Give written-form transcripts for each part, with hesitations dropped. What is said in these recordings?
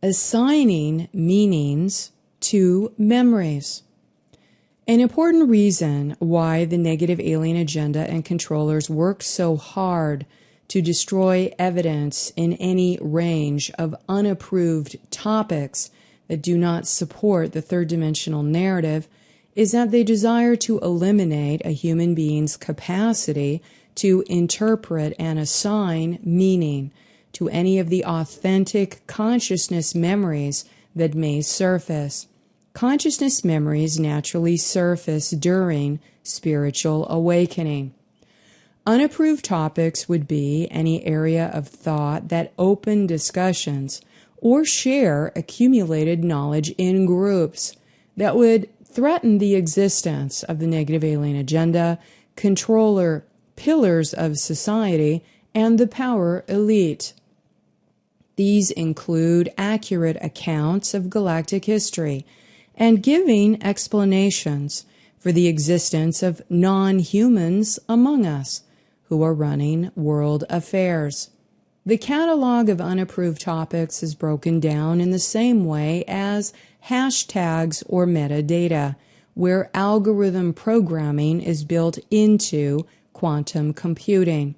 assigning meanings to memories. An important reason why the negative alien agenda and controllers work so hard to destroy evidence in any range of unapproved topics that do not support the third dimensional narrative is that they desire to eliminate a human being's capacity to interpret and assign meaning to any of the authentic consciousness memories that may surface. Consciousness memories naturally surface during spiritual awakening. Unapproved topics would be any area of thought that open discussions or share accumulated knowledge in groups that would threaten the existence of the negative alien agenda, controller pillars of society, and the power elite. These include accurate accounts of galactic history and giving explanations for the existence of non-humans among us who are running world affairs. The catalog of unapproved topics is broken down in the same way as hashtags or metadata, where algorithm programming is built into quantum computing.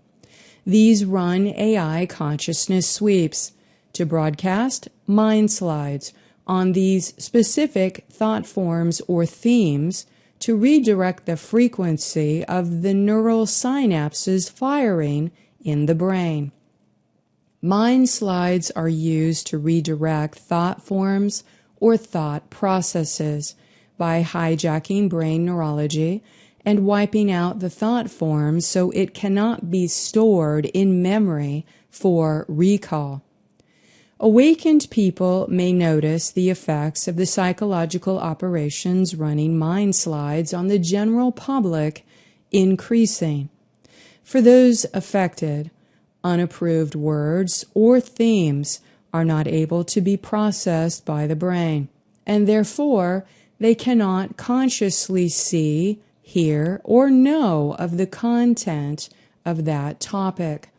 These run AI consciousness sweeps to broadcast mind slides on these specific thought forms or themes to redirect the frequency of the neural synapses firing in the brain. Mind slides are used to redirect thought forms or thought processes by hijacking brain neurology and wiping out the thought form so it cannot be stored in memory for recall. Awakened people may notice the effects of the psychological operations running mind slides on the general public increasing. For those affected, unapproved words or themes are not able to be processed by the brain, and therefore they cannot consciously see, hear, or know of the content of that topic.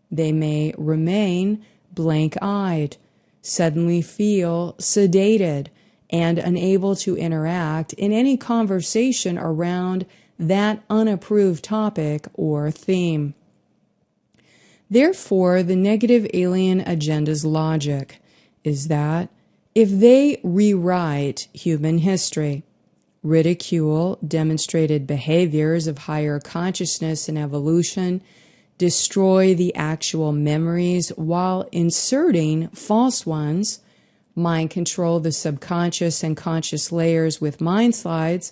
They may remain blank-eyed, suddenly feel sedated, and unable to interact in any conversation around that unapproved topic or theme. Therefore, the negative alien agenda's logic is that if they rewrite human history, ridicule demonstrated behaviors of higher consciousness and evolution, destroy the actual memories while inserting false ones, mind control the subconscious and conscious layers with mind slides,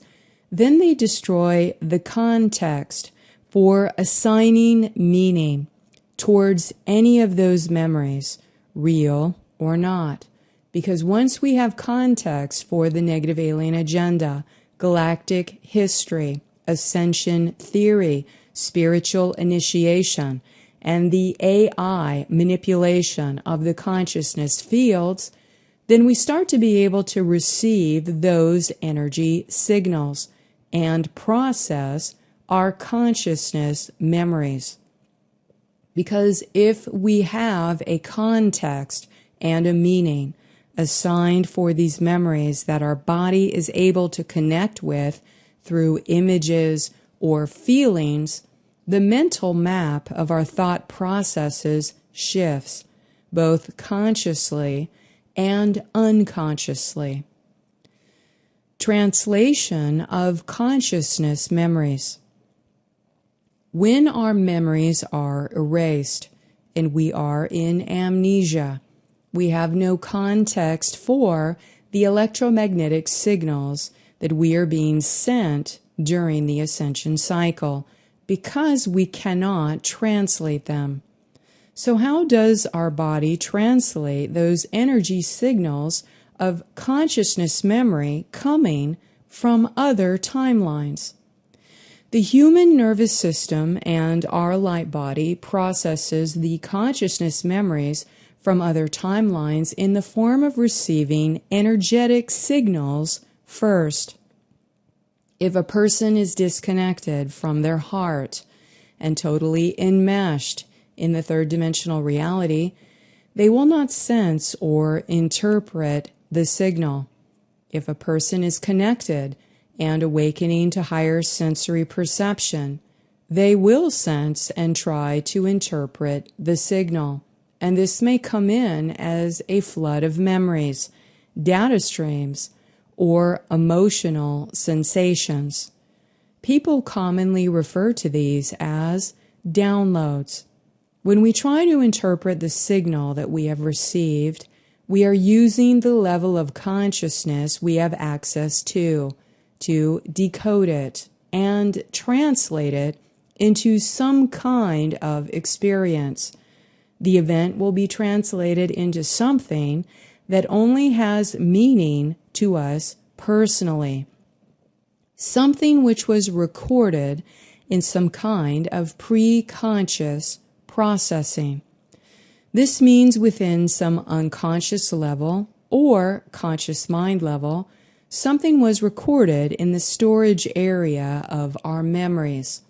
then they destroy the context for assigning meaning towards any of those memories, real or not. Because once we have context for the negative alien agenda, galactic history, ascension theory, spiritual initiation, and the AI manipulation of the consciousness fields, then we start to be able to receive those energy signals and process our consciousness memories. Because if we have a context and a meaning assigned for these memories that our body is able to connect with through images or feelings, the mental map of our thought processes shifts, both consciously and unconsciously. Translation of consciousness memories. When our memories are erased and we are in amnesia, we have no context for the electromagnetic signals that we are being sent during the ascension cycle because we cannot translate them. So how does our body translate those energy signals of consciousness memory coming from other timelines? The human nervous system and our light body processes the consciousness memories from other timelines in the form of receiving energetic signals first. If a person is disconnected from their heart and totally enmeshed in the third dimensional reality, They will not sense or interpret the signal. If a person is connected and awakening to higher sensory perception, they will sense and try to interpret the signal. And this may come in as a flood of memories, data streams, or emotional sensations. People commonly refer to these as downloads. When we try to interpret the signal that we have received, we are using the level of consciousness we have access to decode it and translate it into some kind of experience. The event will be translated into something that only has meaning to us personally, something which was recorded in some kind of pre-conscious processing. This means within some unconscious level or conscious mind level, something was recorded in the storage area of our memories.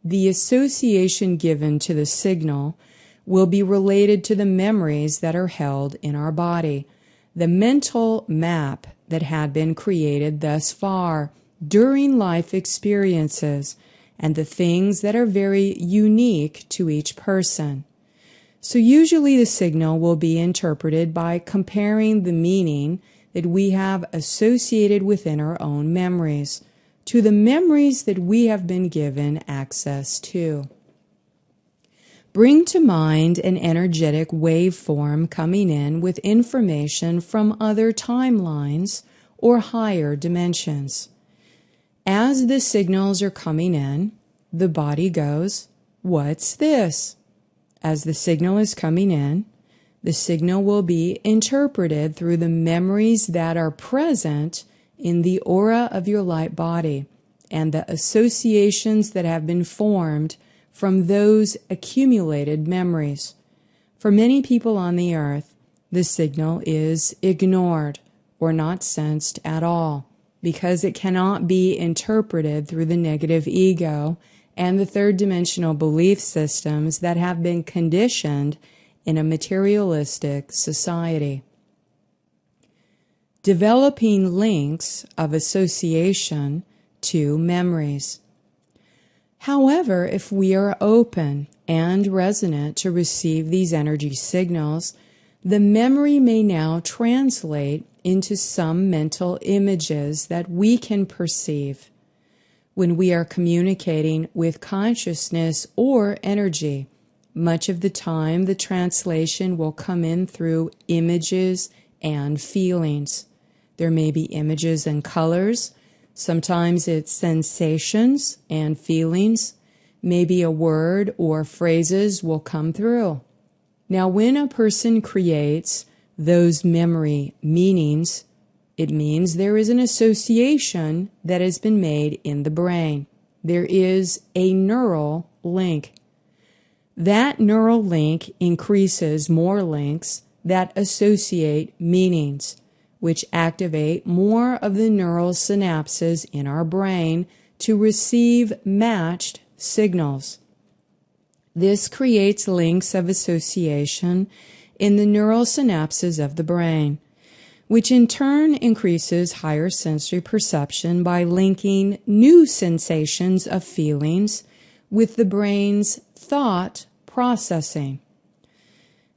The association given to the signal will be related to the memories that are held in our body, the mental map that had been created thus far during life experiences, and the things that are very unique to each person. So usually the signal will be interpreted by comparing the meaning that we have associated within our own memories to the memories that we have been given access to. Bring to mind an energetic waveform coming in with information from other timelines or higher dimensions. As the signals are coming in, the body goes, "What's this?" As the signal is coming in, the signal will be interpreted through the memories that are present in the aura of your light body and the associations that have been formed from those accumulated memories. For many people on the earth, the signal is ignored or not sensed at all, because it cannot be interpreted through the negative ego and the third dimensional belief systems that have been conditioned in a materialistic society. Developing links of association to memories. However, if we are open and resonant to receive these energy signals, the memory may now translate into some mental images that we can perceive. When we are communicating with consciousness or energy, much of the time the translation will come in through images and feelings. There may be images and colors. Sometimes it's sensations and feelings. Maybe a word or phrases will come through. Now, when a person creates those memory meanings, it means there is an association that has been made in the brain. There is a neural link. That neural link increases more links that associate meanings, which activate more of the neural synapses in our brain to receive matched signals. This creates links of association in the neural synapses of the brain, which in turn increases higher sensory perception by linking new sensations of feelings with the brain's thought processing.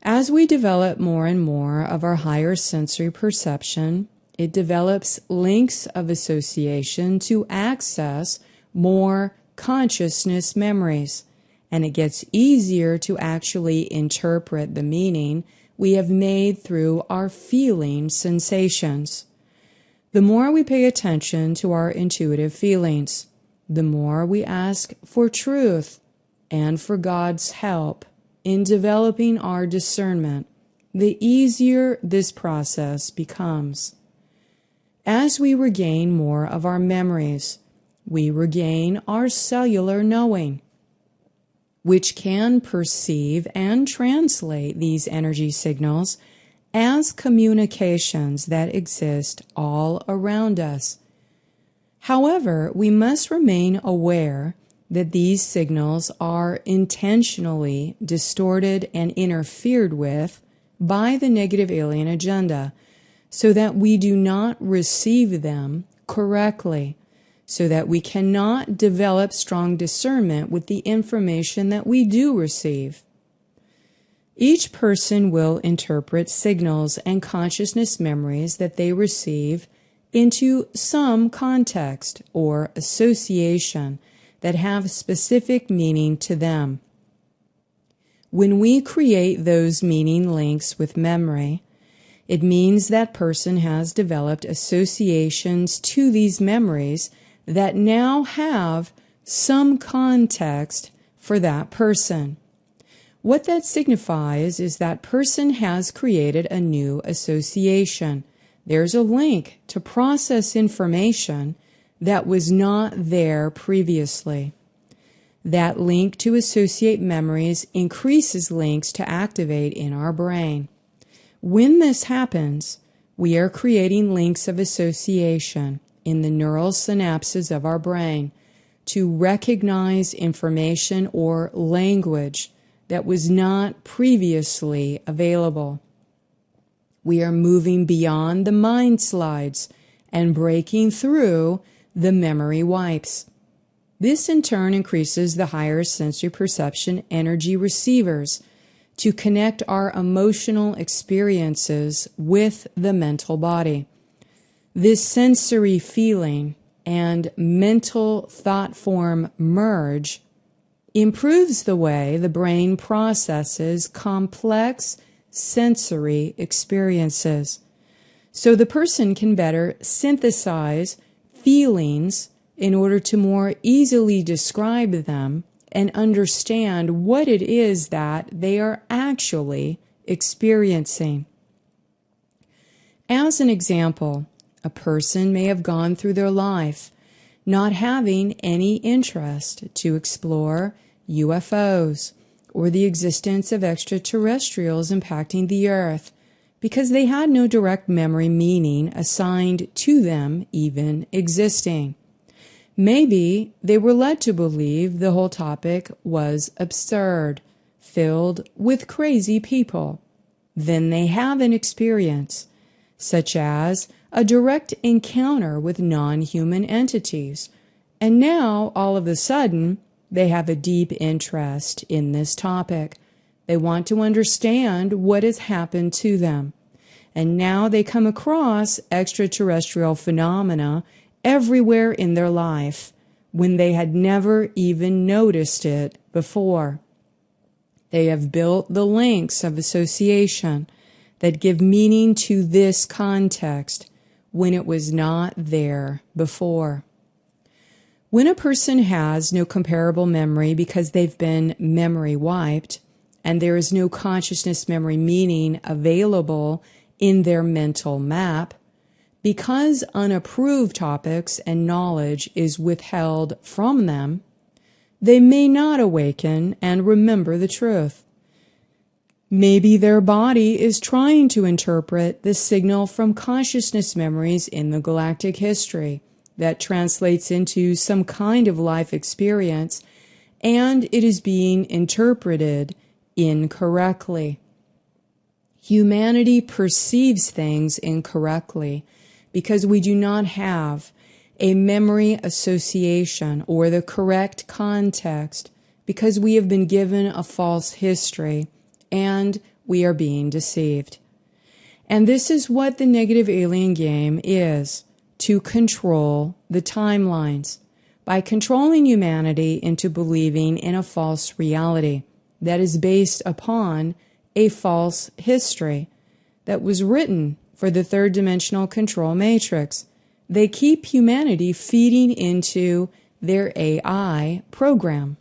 As we develop more and more of our higher sensory perception, it develops links of association to access more consciousness memories, and it gets easier to actually interpret the meaning we have made through our feeling sensations. The more we pay attention to our intuitive feelings, the more we ask for truth and for God's help in developing our discernment, the easier this process becomes. As we regain more of our memories, we regain our cellular knowing, which can perceive and translate these energy signals as communications that exist all around us. However, we must remain aware that these signals are intentionally distorted and interfered with by the negative alien agenda so that we do not receive them correctly, so that we cannot develop strong discernment with the information that we do receive. Each person will interpret signals and consciousness memories that they receive into some context or association that have specific meaning to them. When we create those meaning links with memory, it means that person has developed associations to these memories that now have some context for that person. What that signifies is that person has created a new association. There's a link to process information that was not there previously. That link to associate memories increases links to activate in our brain. When this happens, we are creating links of association in the neural synapses of our brain to recognize information or language that was not previously available. We are moving beyond the mind slides and breaking through the memory wipes. This in turn increases the higher sensory perception energy receivers to connect our emotional experiences with the mental body. This sensory feeling and mental thought form merge improves the way the brain processes complex sensory experiences, so the person can better synthesize feelings in order to more easily describe them and understand what it is that they are actually experiencing. As an example, a person may have gone through their life not having any interest to explore UFOs or the existence of extraterrestrials impacting the Earth because they had no direct memory meaning assigned to them even existing. Maybe they were led to believe the whole topic was absurd, filled with crazy people. Then they have an experience, such as a direct encounter with non-human entities, and now, all of a sudden, they have a deep interest in this topic. They want to understand what has happened to them. And now they come across extraterrestrial phenomena everywhere in their life when they had never even noticed it before. They have built the links of association that give meaning to this context when it was not there before. When a person has no comparable memory because they've been memory wiped, and there is no consciousness memory meaning available in their mental map, because unapproved topics and knowledge is withheld from them, they may not awaken and remember the truth. Maybe their body is trying to interpret the signal from consciousness memories in the galactic history that translates into some kind of life experience, and it is being interpreted incorrectly. Humanity perceives things incorrectly because we do not have a memory association or the correct context, because we have been given a false history and we are being deceived. And this is what the negative alien game is, to control the timelines by controlling humanity into believing in a false reality that is based upon a false history that was written for the third dimensional control matrix. They keep humanity feeding into their AI program.